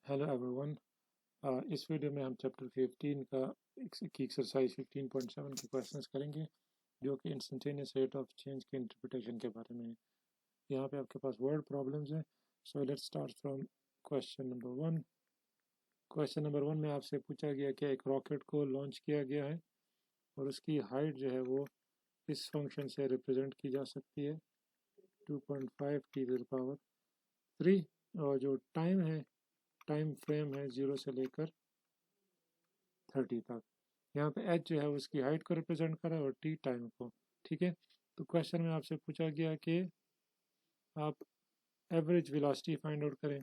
Hello everyone. इस video में हम चैप्टर 15 की एक्सरसाइज 15.7 के क्वेश्चंस करेंगे जो कि इंस्टेंटेनियस रेट ऑफ चेंज के इंटरप्रिटेशन के बारे में है। यहाँ पे आपके पास वर्ड प्रॉब्लम्स हैं। So let's start from question number 1। Question number 1 में आपसे पूछा गया कि एक रॉकेट को लॉन्च किया गया है और उसकी हाइट जो है वो इस फंक्शन से रिप्रेजेंट की जा सकती है 2.5 टी टू द पावर 3, और जो टाइम फ्रेम है 0 से लेकर 30 तक। यहाँ पे एच जो है उसकी हाइट को रिप्रेजेंट कर रहा है और टी टाइम को। ठीक है, तो क्वेश्चन में आपसे पूछा गया कि आप एवरेज वेलोसिटी फाइंड आउट करें।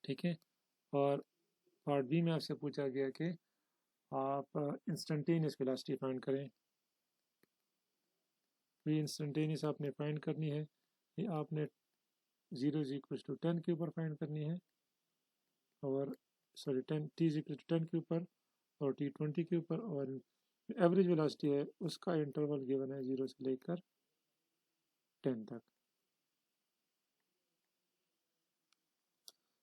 ठीक है, और पार्ट बी में आपसे पूछा गया कि आप इंस्टेंटेनियस वेलोसिटी फाइंड करें। तो इंस्टेंटेनियस आपने फाइंड करनी है, ये आपने 0 इज इक्वल टू 10 के ऊपर फाइंड करनी है, और sorry 10 t is equal to 10 के ऊपर और टी 20 के ऊपर, और एवरेज वेलोसिटी है उसका इंटरवल गिवन है 0 से लेकर 10 तक।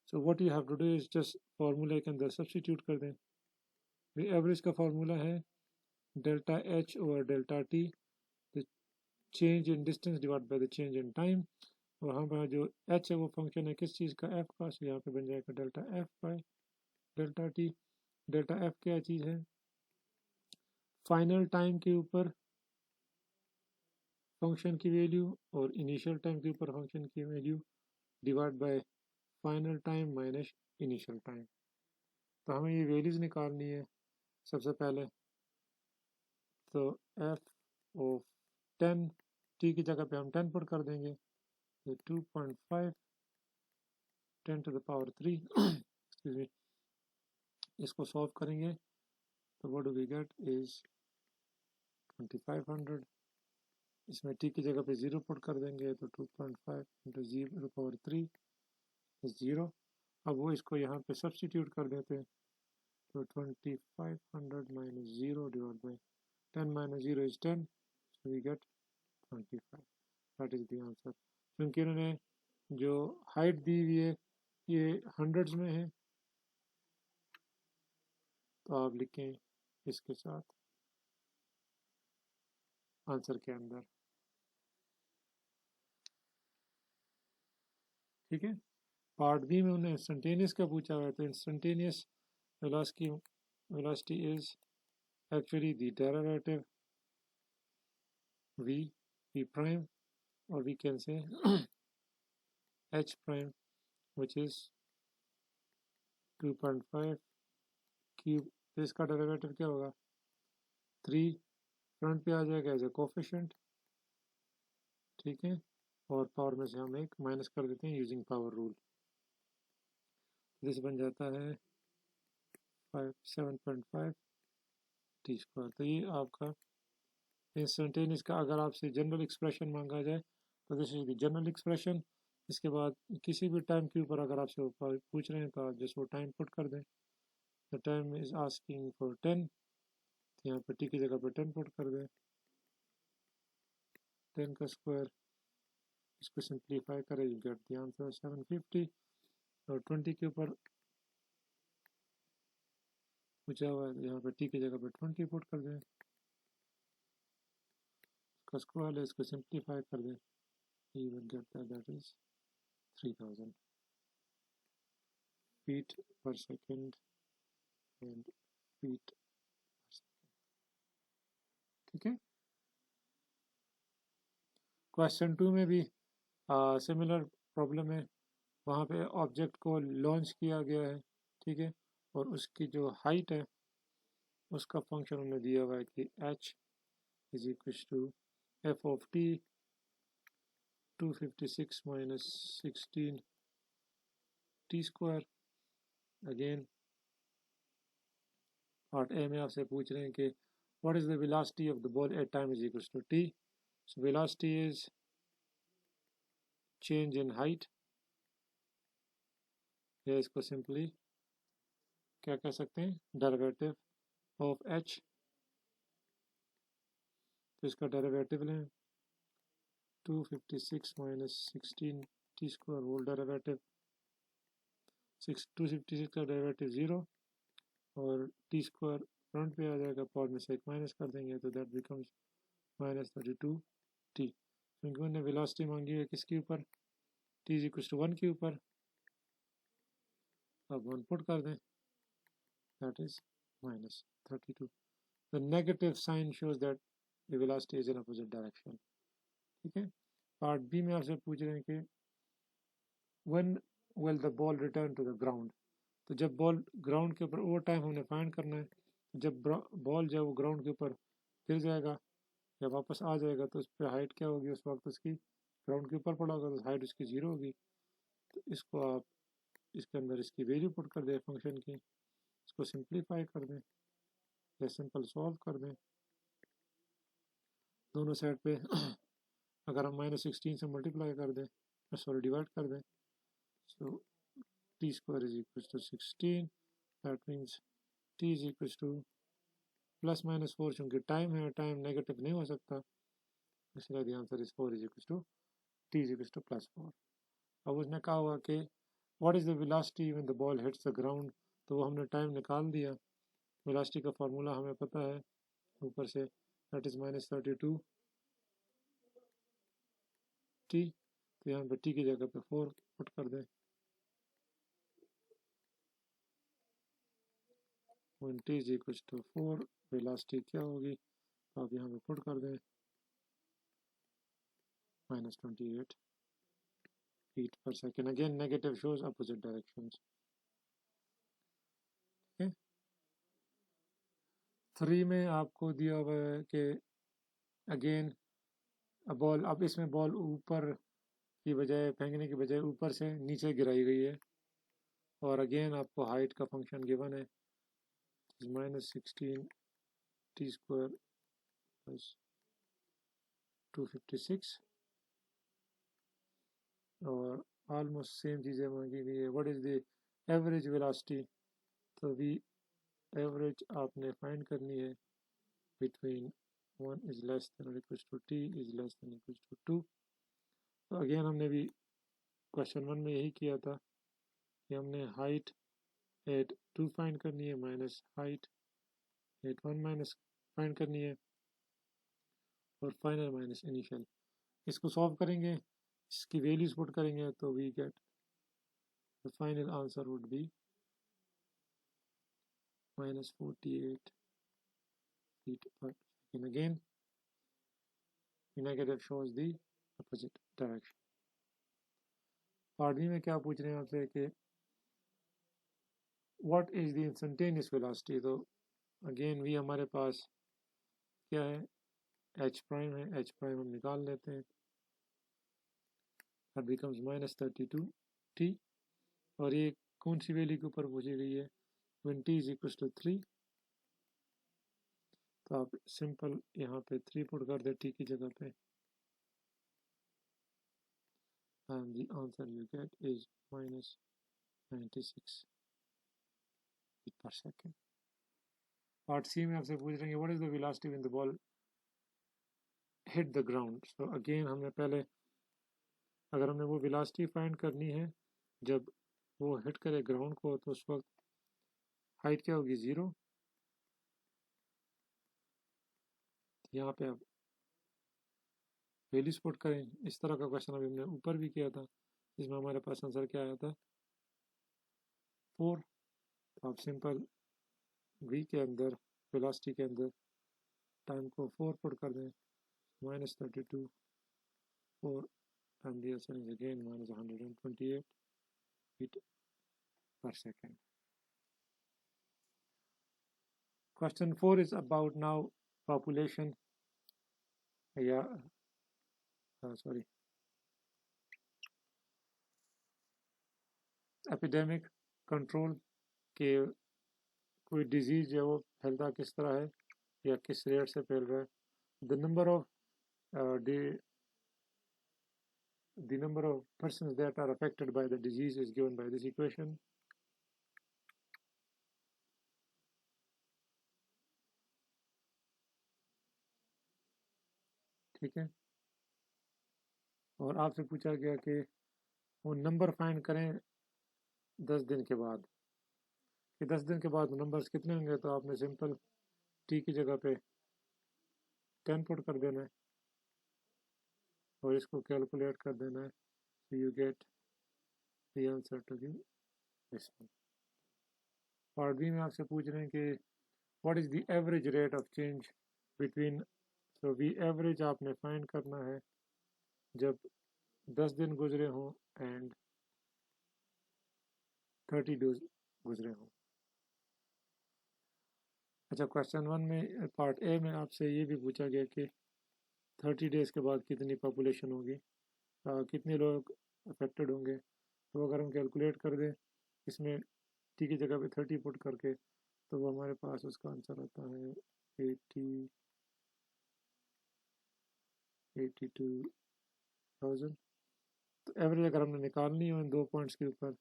So what you have to do is just फार्मूले के अंदर सब्स्टिट्यूट कर दें। एवरेज का फार्मूला है delta H over delta T, the change in distance divide by the change in time. और हमारा जो एच है वो फंक्शन है किस चीज़ का, एफ का। सो यहाँ पे बन जाएगा delta F by delta T. Delta F क्या चीज़ है, फाइनल टाइम के ऊपर फंक्शन की वैल्यू और इनिशियल टाइम के ऊपर फंक्शन की value divide by final time minus initial time. तो हमें ये वैल्यूज़ निकालनी है सबसे पहले। तो एफ ऑफ 10, टी की जगह पे हम 10 पुट कर देंगे, तो 2.5 10 to the power 3 excuse me. इसको सॉल्व करेंगे तो what do we get is 2500। इसमें टी की जगह पे 0 पुट कर देंगे तो 2.5 इंटू 0 पावर 3 इज 0। अब वो इसको यहाँ पे सब्सटीट्यूट कर देते हैं, तो 2500 minus 0 divide by 10 minus 0 is 10, so we get 25। That is the answer. क्योंकि इन्होंने जो हाइट दी हुई है ये हंड्रेड्स में है, तो आप लिखें इसके साथ आंसर के अंदर। ठीक है, पार्ट बी में उन्हें इंस्टेंटेनियस का पूछा हुआ है, तो instantaneous velocity is actually the derivative v prime, or we can say h prime, which is 2.5 cube. तो इसका डेरिवेटिव क्या होगा, 3 फ्रंट पे आ जाएगा एज ए कोफिशिएंट। ठीक है, और पावर में से हम एक माइनस कर देते हैं यूजिंग पावर रूल। दिस बन जाता है 7.5 टी स्क्वायर। तो ये आपका इंस्टेंटेनियस का अगर आपसे जनरल एक्सप्रेशन मांगा जाए तो this is the general expression. इसके बाद किसी भी टाइम के ऊपर अगर आपसे पूछ रहे हैं तो आप जस्ट वो टाइम पुट कर दें। The time is asking for 10, तो यहाँ पर टी की जगह पर 10 पुट कर दें, 10 का स्क्वायर। इसको सिंप्लीफाई करें, यू गेट द आंसर 750। और 20 के ऊपर पूछा हुआ है, यहाँ पर टी की जगह पर 20 पुट कर दें, इसका स्क्वायर है, इसको सिंप्लीफाई कर दें, you will get that is 3000 feet पर सेकेंड एंड फीट। ठीक है, क्वेश्चन 2 में भी सिमिलर प्रॉब्लम है। वहाँ पे ऑब्जेक्ट को लॉन्च किया गया है, ठीक है, और उसकी जो हाइट है उसका फंक्शन उन्होंने दिया हुआ है कि h is equal to f of t 256 minus 16 t squared. Again part A में आपसे पूछ रहे हैं कि what is the velocity of the ball at time is equal to t. So velocity is change in height, या इसको simply क्या कह सकते हैं, डेरिवेटिव ऑफ h। तो इसका डेरिवेटिव लें 256 minus 16 t squared whole derivative 256 کا ڈیریویٹو 0 اور ٹی اسکوائر فرنٹ پہ آ جائے گا, پاور میں سے ایک مائنس کر دیں گے تو دیٹ بیکمز -32 ٹی. کیونکہ انہوں نے ویلاسٹی مانگی ہے کس کے اوپر, ٹی از اکوس ٹو 1 کے اوپر. اب 1 پٹ کر دیں, that is -32. The negative sign shows that the velocity is in opposite direction. ٹھیک ہے. پارٹ بی میں آپ سے پوچھ رہے ہیں کہ when will the ball return to the ground. تو جب بال گراؤنڈ کے اوپر اوور ٹائم ہم نے فائنڈ کرنا ہے, جب بال جو ہے وہ گراؤنڈ کے اوپر گر جائے گا یا واپس آ جائے گا تو اس پہ ہائٹ کیا ہوگی, اس وقت اس کی گراؤنڈ کے اوپر پڑا ہوگا تو ہائٹ اس کی 0 ہوگی. تو اس کو آپ اس کے اندر اس کی ویلیو پٹ کر دیں فنکشن کی, اس کو سمپلیفائی کر دیں یا سمپل سالو کر دیں دونوں سائڈ پہ. اگر ہم -16 سے ملٹیپلائی کر دیں, سوری ڈیوائڈ کر دیں, so T square is equals to 16, that means T is equals to +-4, چونکہ ٹائم ہے, ٹائم نیگیٹو نہیں ہو سکتا, اس لیے the answer is 4 is equals to t is equals to +4. اب اس نے کہا ہوا کہ what is the velocity when the ball hits the ground, تو وہ ہم نے ٹائم نکال دیا. ویلاسٹی کا فارمولا ہمیں پتہ ہے اوپر سے, دیٹ از -32 ٹی. تو یہاں پہ ٹی کی جگہ پہ 4 پٹ کر دیں. when t is equals to 4 velocity کیا ہوگی, تو آپ یہاں پہ پٹ کر دیں -28 feet per second. again negative shows opposite directions. okay. 3 میں آپ کو دیا ہوا ہے کہ اگین بال, اب اس میں بال اوپر کی بجائے پھینکنے کی بجائے اوپر سے نیچے گرائی گئی ہے, اور اگین آپ کو ہائٹ کا فنکشن گیون ہے -16 ٹی اسکوائر پلس 256, اور آلموسٹ سیم چیزیں مانگی گئی ہے. What is the average velocity, تو بھی ایوریج آپ نے فائنڈ کرنی ہے between 1 is less than or equals to t is less than or equals to 2. تو اگین ہم نے بھی کوشچن 1 میں یہی کیا تھا کہ ہم نے ہائٹ ایٹ 2 فائنڈ کرنی ہے minus height at 1 minus find کرنی ہے, اور فائنل مائنس انیشیل. اس کو سالو کریں گے, اس کی ویلیوز پٹ کریں گے تو we get the final answer would be -48 feet per second. again the negative shows the opposite direction. Part B میں کیا پوچھ رہے ہیں آپ سے کہ what is the instantaneous velocity. تو اگین وی ہمارے پاس کیا ہے, ایچ پرائم ہے, ایچ پرائم ہم نکال لیتے ہیں, that becomes -32 t. اور یہ کون سی ویلیو کے اوپر پوچھی گئی ہے, when t is equals to 3. تو آپ سمپل یہاں پہ 3 پٹ کر دیں ٹی کی جگہ پہ, and the answer you get is -96 feet per second. Part سی میں آپ سے پوچھ رہے ہیں what is the velocity when the ball hit the ground. so again ہم نے پہلے اگر ہم نے وہ ویلاسٹی فائنڈ کرنی ہے جب وہ ہٹ کرے گراؤنڈ کو, تو اس وقت ہائٹ کیا ہوگی 0. یہاں پہ آپ ویلیوز پٹ کریں. اس طرح کا کوشچن ابھی ہم نے اوپر بھی کیا تھا, جس میں ہمارے پاس آنسر کیا آیا تھا 4. تو آپ سمپل وی کے اندر ویلاسٹی کے اندر ٹائم کو 4 پٹ کر دیں, -32 4, and the answer is again -128 feet per second. Question 4 is about now population epidemic control کہ کوئی ڈیزیز جو ہے وہ پھیلتا کس طرح ہے یا کس ریٹ سے پھیل رہا ہے. the number of persons that are affected by the disease is given by this equation. ٹھیک ہے, اور آپ سے پوچھا گیا کہ وہ نمبر فائنڈ کریں 10 दिन के बाद, कि 10 दिन के बाद नंबर्स कितने होंगे, तो आपने सिंपल टी की जगह पे 10 पुट कर देना है और इसको कैलकुलेट कर देना है, so you get the answer to the this one. Part B में आपसे पूछ रहे हैं कि what is the average rate of change between, so we average आपने फाइंड करना है जब 10 दिन गुजरे हों एंड 30 डेज गुजरे हों। अच्छा, क्वेश्चन 1 में पार्ट ए में आपसे ये भी पूछा गया कि 30 डेज़ के बाद कितनी पॉपुलेशन होगी, कितने लोग अफेक्टेड होंगे। तो अगर हम कैलकुलेट कर दें इसमें टी की जगह पे 30 पुट करके, तो वो हमारे पास उसका आंसर आता है 82,000। तो एवरेज अगर हमने निकालनी हो इन 2 पॉइंट्स के ऊपर,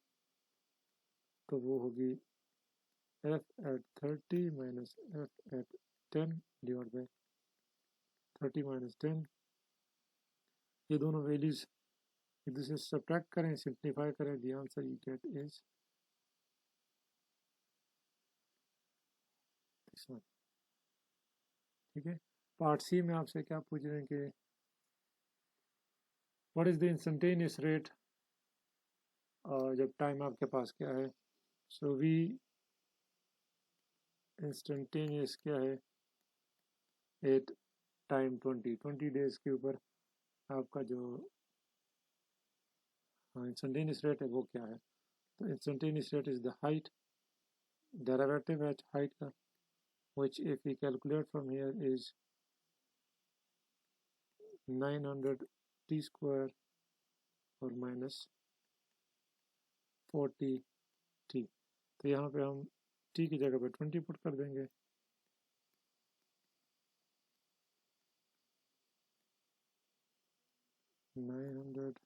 तो वो होगी f at 30 minus f at 10 divided by 30 minus 10। ये दोनों वैल्यूज एक दूसरे से सब्ट्रैक्ट करें, सिंप्लीफाई करें, the answer you get is this one. ठीक है, पार्ट सी में आपसे क्या पूछ रहे हैं कि what is the instantaneous rate, जब टाइम आपके पास क्या है। सो वी इंस्टेंटेनियस क्या है, एट टाइम 20 डेज के ऊपर आपका जो इंस्टेंटेनियस रेट है वो क्या है। तो instantaneous rate is the height, derivative है हाइट का, which if we calculate from here is 900 t square और minus 40 t। तो यहाँ पे हम t की जगह पे 20 पुट कर देंगे, नाइन हंड्रेड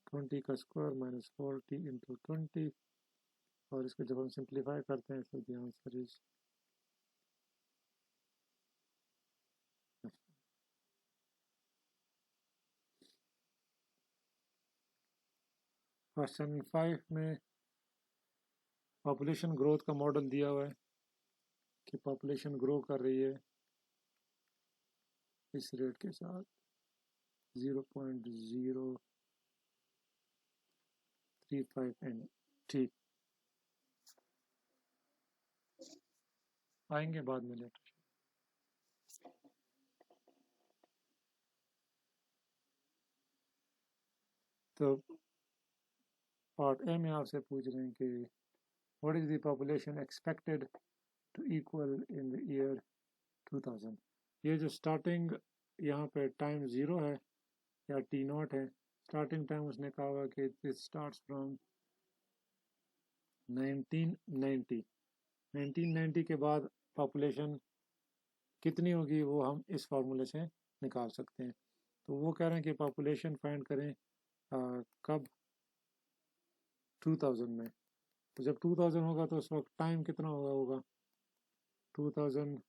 20 का स्क्वायर माइनस 40 इंटू 20, और इसको जब हम सिंप्लीफाई करते हैं तो द आंसर इज क्वेश्चन 5 में पॉपुलेशन ग्रोथ का मॉडल दिया हुआ है कि पॉपुलेशन ग्रो कर रही है इस रेट के साथ 0.035 n। ठीक, आएंगे बाद में लेटर। तो पार्ट ए में आपसे पूछ रहे हैं कि what is the population expected to equal in the year 2000। ये जो स्टार्टिंग यहाँ पे टाइम ज़ीरो है या टी नॉट है, स्टार्टिंग टाइम उसने कहा हुआ कि दिस स्टार्ट्स फ्रॉम 1990 के बाद पॉपुलेशन कितनी होगी वो हम इस फार्मूले से निकाल सकते हैं। तो वो कह रहे हैं कि पॉपुलेशन फाइंड करें कब 2000 में। तो जब 2000 होगा तो उस वक्त टाइम कितना होगा 2000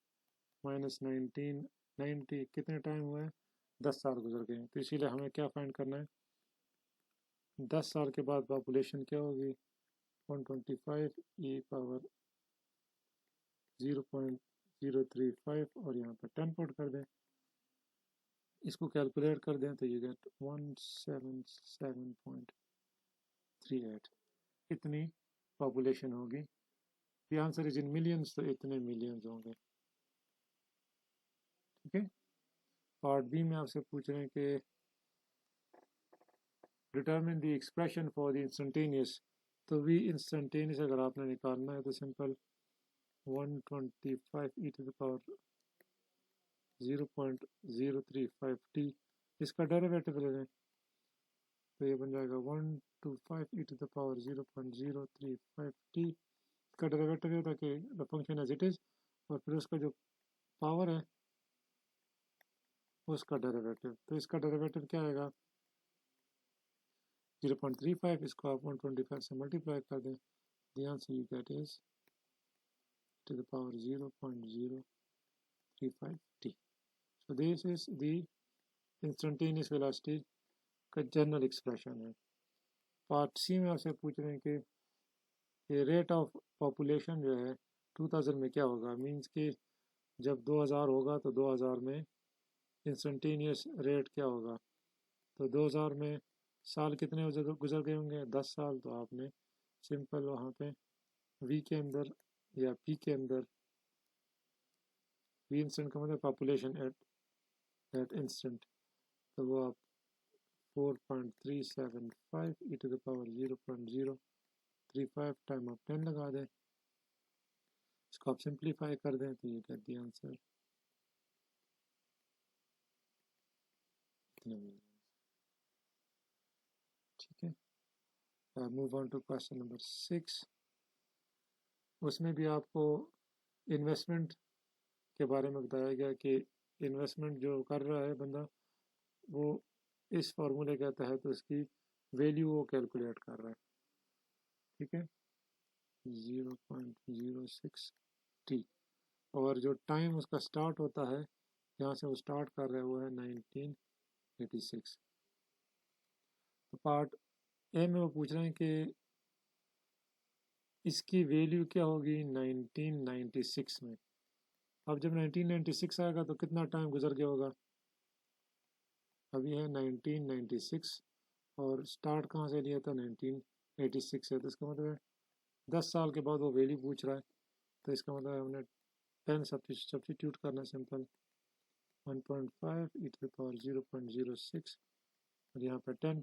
माइनस 1990 कितने टाइम हुए हैं, 10 साल गुजर गए हैं। तो इसीलिए हमें क्या फाइंड करना है, 10 साल के बाद पॉपुलेशन क्या होगी 125 e पावर 0.035 और यहाँ पर 10 पुट कर दें, इसको कैलकुलेट कर दें तो ये गेट 177.38 इतनी पॉपुलेशन होगी। The answer is in millions, तो इतने मिलियंस होंगे। ठीक है, पार्ट बी में आपसे पूछ रहे हैं कि determine the expression for the instantaneous. तो वी इंस्टेंटेनियस अगर आपने निकालना है तो simple 125 e to the power 0.035 t, इसका डेरिवेटिव ले लें तो ये बन जाएगा 125 e to the power 0.035 t। इसका डेरिवेटिव होता है कि the function as it is, और फिर उसका जो पावर है उसका डेरिवेटिव। तो इसका डेरिवेटिव क्या आएगा 0.35, इसको आप 125 से मल्टीप्लाई कर दें, the answer you get is to the power 0.035 t। So this is the instantaneous velocity का जनरल एक्सप्रेशन है। पार्ट सी में आपसे पूछ रहे हैं कि کہ ریٹ آف پاپولیشن جو ہے 2000 میں کیا ہوگا، مینس کہ جب 2000 ہوگا تو 2000 میں انسٹنٹینیس ریٹ کیا ہوگا. تو 2000 میں سال کتنے گزر گئے ہوں گے، 10 سال. تو آپ نے سمپل وہاں پہ وی کے اندر یا پی کے اندر، وی انسٹنٹ کا مطلب پاپولیشن ایٹ انسٹنٹ، تو وہ آپ 4.375 ای ٹو دا پاور 0.035 ٹائم آپ 10 لگا دیں. اس کو آپ سمپلیفائی کر دیں تو یہ گیٹ دی آنسر. ٹھیک ہے. Move on to question number 6. اس میں بھی آپ کو انویسٹمنٹ کے بارے میں بتایا گیا کہ انویسٹمنٹ جو کر رہا ہے بندہ وہ اس فارمولے کے تحت اس کی ویلیو وہ کیلکولیٹ کر رہا ہے. ٹھیک ہے، 0.06 ٹی، اور جو ٹائم اس کا سٹارٹ ہوتا ہے جہاں سے وہ سٹارٹ کر رہا ہے وہ ہے 1986. تو پارٹ اے میں وہ پوچھ رہے ہیں کہ اس کی ویلیو کیا ہوگی 1996 میں. اب جب 1996 آئے گا تو کتنا ٹائم گزر گیا ہوگا، ابھی ہے 1996 اور سٹارٹ کہاں سے لیا تھا 1986 سے. تو اس کا مطلب ہے 10 سال کے بعد وہ ویلیو پوچھ رہا ہے. تو اس کا مطلب ہے ہم نے 10 سبسٹیٹیوٹ کرنا simple 1.5 e to the power 0.06 اور یہاں پہ 10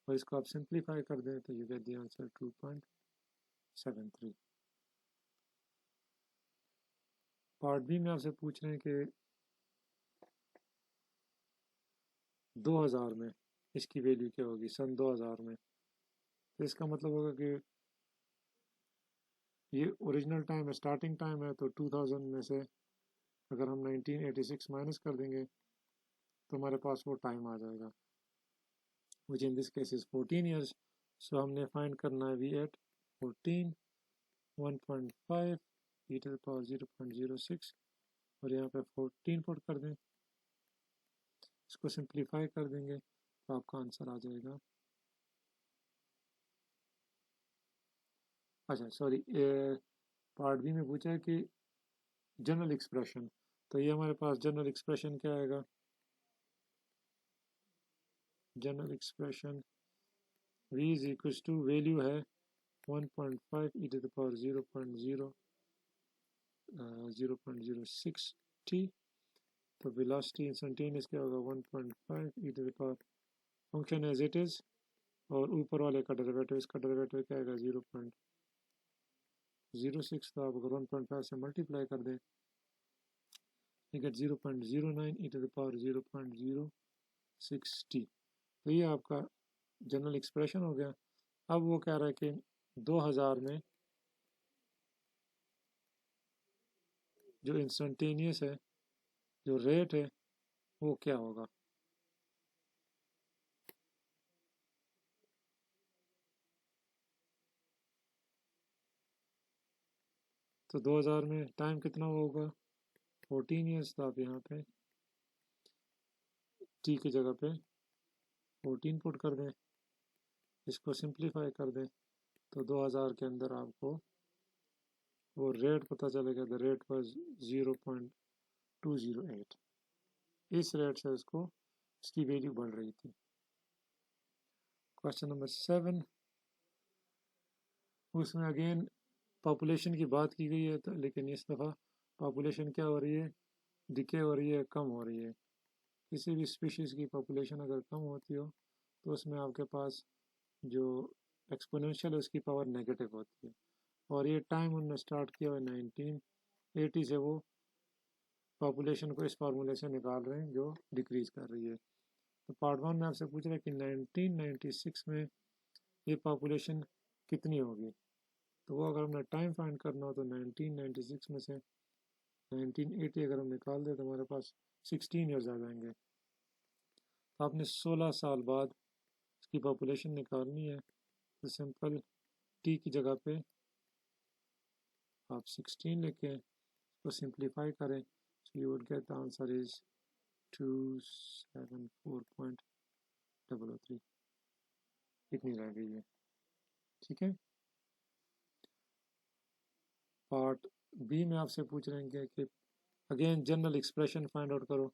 اور اس کو آپ سمپلیفائی کر دیں تو یہ get the answer 2.73. Part B میں آپ سے پوچھ رہے ہیں کہ 2000 میں اس کی ویلیو کیا ہوگی، سن 2000 میں. تو اس کا مطلب ہوگا کہ یہ اوریجنل ٹائم ہے، سٹارٹنگ ٹائم ہے، تو 2000 میں سے اگر ہم 1986 مائنس کر دیں گے تو ہمارے پاس وہ ٹائم آ جائے گا which in this case is 14 years. سو ہم نے فائنڈ کرنا ہے V at 14 1.5 e to the power 0.06 اور یہاں پہ 14 پٹ کر دیں، اس کو سمپلیفائی کر دیں گے تو آپ کا آنسر آ جائے گا. اچھا سوری، پارٹ بی میں پوچھا ہے کہ جنرل ایکسپریشن، تو یہ ہمارے پاس جنرل ایکسپریشن کیا آئے گا، general expression V is equals to value ہے 1.5 e to the power 0.06 T. تو ویلاسٹی انسٹنٹینیس کیا ہوگا 1.5 e to the power function as it is اور اوپر والے کا ڈیریویٹو، اس کا ڈیریویٹو کیا آئے گا 0.06. تو آپ اگر 1.5 سے ملٹیپلائی کر دیں you get 0.09 e to the power 0.06 T. تو یہ آپ کا جنرل ایکسپریشن ہو گیا. اب وہ کہہ رہا ہے کہ 2000 میں جو انسٹنٹینیس ہے، جو ریٹ ہے وہ کیا ہوگا. تو 2000 میں ٹائم کتنا ہوگا 14 ایئرس. تو آپ یہاں پہ ٹی کی جگہ پہ 14 پٹ کر دیں، اس کو سمپلیفائی کر دیں تو 2000 کے اندر آپ کو وہ ریٹ پتہ چلے گا. The rate was 0.208. اس ریٹ سے اس کی ویلیو بڑھ رہی تھی. کوشچن نمبر 7، اس میں اگین پاپولیشن کی بات کی گئی ہے لیکن اس دفعہ پاپولیشن کیا ہو رہی ہے، ڈکے ہو رہی ہے، کم ہو رہی ہے. کسی بھی اسپیشیز کی پاپولیشن اگر کم ہوتی ہو تو اس میں آپ کے پاس جو ایکسپونینشیل ہے اس کی پاور نیگیٹو ہوتی ہے. اور یہ ٹائم انہوں نے اسٹارٹ کیا ہوا 1980 سے وہ پاپولیشن کو اس فارمولے سے نکال رہے ہیں جو ڈکریز کر رہی ہے. تو پارٹ 1 میں آپ سے پوچھ رہا ہے کہ 1996 میں یہ پاپولیشن کتنی ہوگی. تو وہ اگر ہم نے ٹائم فائنڈ کرنا ہو تو 1996 میں سے 1980 اگر ہم نکال دیں تو ہمارے پاس 16 ایئرز آ جائیں گے. تو آپ نے 16 سال بعد اس کی پاپولیشن نکالنی ہے. تو سمپل ٹی کی جگہ پہ آپ 16 لکھیں، اس کو سمپلیفائی کریں. So you would get the answer is 274.003. اتنی رہ گئی ہے. ٹھیک ہے. पार्ट बी में आपसे पूछ रहे हैं कि again general expression find out करो,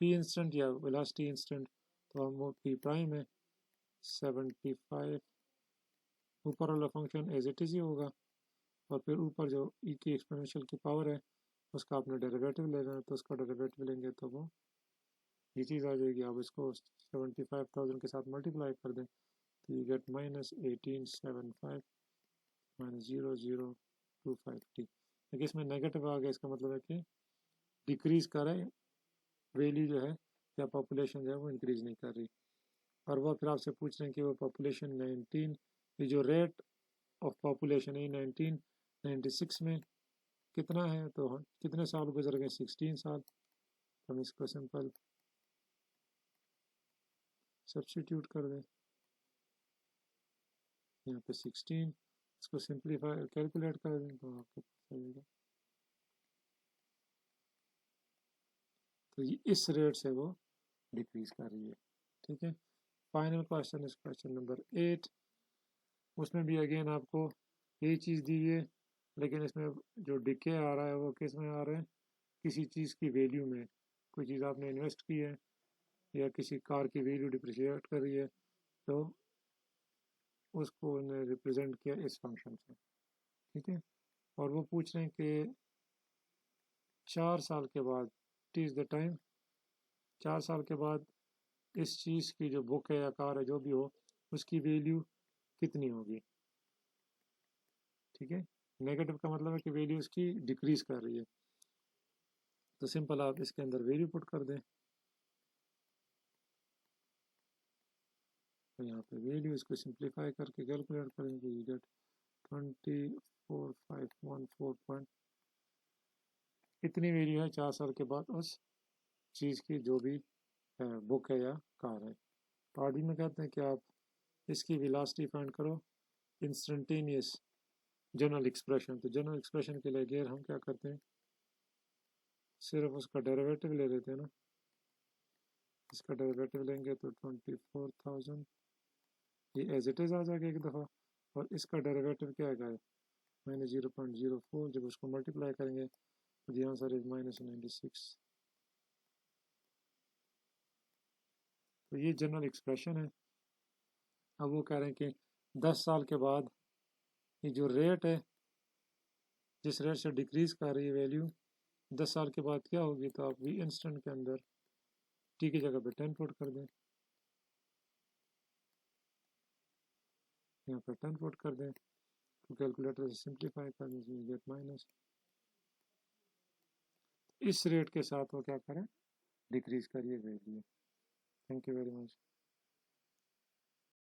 पी इंस्टेंट या वेलोसिटी इंस्टेंट, तो हम वो पी प्राइम है 75, ऊपर वाला फंक्शन एज इट इज़ ही होगा, और फिर ऊपर जो ई की एक्सपोनेंशियल की पावर है उसका आपने डेरिवेटिव लेना है, तो उसका डेरिवेटिव लेंगे तो वो ये चीज़ आ जाएगी। आप इसको 75,000 के साथ मल्टीप्लाई कर दें तो यू गेट -1875 -0.025t। देखिए इसमें नेगेटिव आ गया, इसका मतलब है कि डिक्रीज कर रहे वैल्यू जो है या पॉपुलेशन जो है वो इंक्रीज नहीं कर रही। और वो फिर आपसे पूछ रहे हैं कि वो पॉपुलेशन 19, ये जो रेट ऑफ पॉपुलेशन है 1996 में कितना है, तो कितने साल गुजर गए, 16 साल। हम इसको सिंपल सब्स्टिट्यूट कर दें यहाँ पे 16, इसको सिंप्लीफाई कैलकुलेट कर दें तो आपको पता चलेगा। तो ये इस रेट से वो डिक्रीज कर रही है, ठीक है। फाइनल क्वेश्चन इस क्वेश्चन नंबर 8, उसमें भी अगेन आपको यही चीज़ दी है, लेकिन इसमें जो डिके आ रहा है वो किस में आ रहा है, किसी चीज़ की वैल्यू में। कोई चीज़ आपने इन्वेस्ट की है या किसी कार की वैल्यू डिप्रिशिएट कर रही है, तो उसको उन्हें रिप्रेजेंट किया इस फंक्शन से, ठीक है। और वो पूछ रहे हैं कि 4 साल के बाद, इट इज़ द टाइम, 4 साल के बाद इस चीज़ की जो बुक है या कार है जो भी हो उसकी वैल्यू कितनी होगी, ठीक है। नेगेटिव का मतलब है कि वैल्यू उसकी डिक्रीज कर रही है, तो सिंपल आप इसके अंदर वैल्यू पुट कर दें, तो यहाँ पे वैल्यू इसको सिंप्लीफाई करके कैलकुलेट करेंगे, यू गेट 24514 इतनी वैल्यू है 4 साल के बाद उस चीज़ की जो भी बुक है या कार है। तो आरडी में कहते हैं कि आप इसकी वेलोसिटी फाइंड करो इंस्टेंटेनियस जनरल एक्सप्रेशन। तो जनरल एक्सप्रेशन के लिए अगेन हम क्या करते हैं, सिर्फ उसका डेरिवेटिव ले लेते हैं ना, इसका डेरिवेटिव लेंगे तो 24,000 ये एज इट इज़ आ जाएगा एक दफ़ा, और इसका डेरिवेटिव क्या आएगा -0.04, जब उसको मल्टीप्लाई करेंगे तो द आंसर इज -96। तो ये जनरल एक्सप्रेशन है। अब वो कह रहे हैं कि 10 साल के बाद ये जो रेट है जिस रेट से डिक्रीज कर रही है वैल्यू, 10 साल के बाद क्या होगी, तो आप वी इंस्टेंट के अंदर टी की जगह पे 10 पुट कर दें, यहाँ पर 10 पुट कर दें, तो कैलकुलेटर से सिंप्लीफाई कर दीजिए, गेट माइनस इस रेट के साथ वो क्या करें, डिक्रीज करिए value. Thank you very much.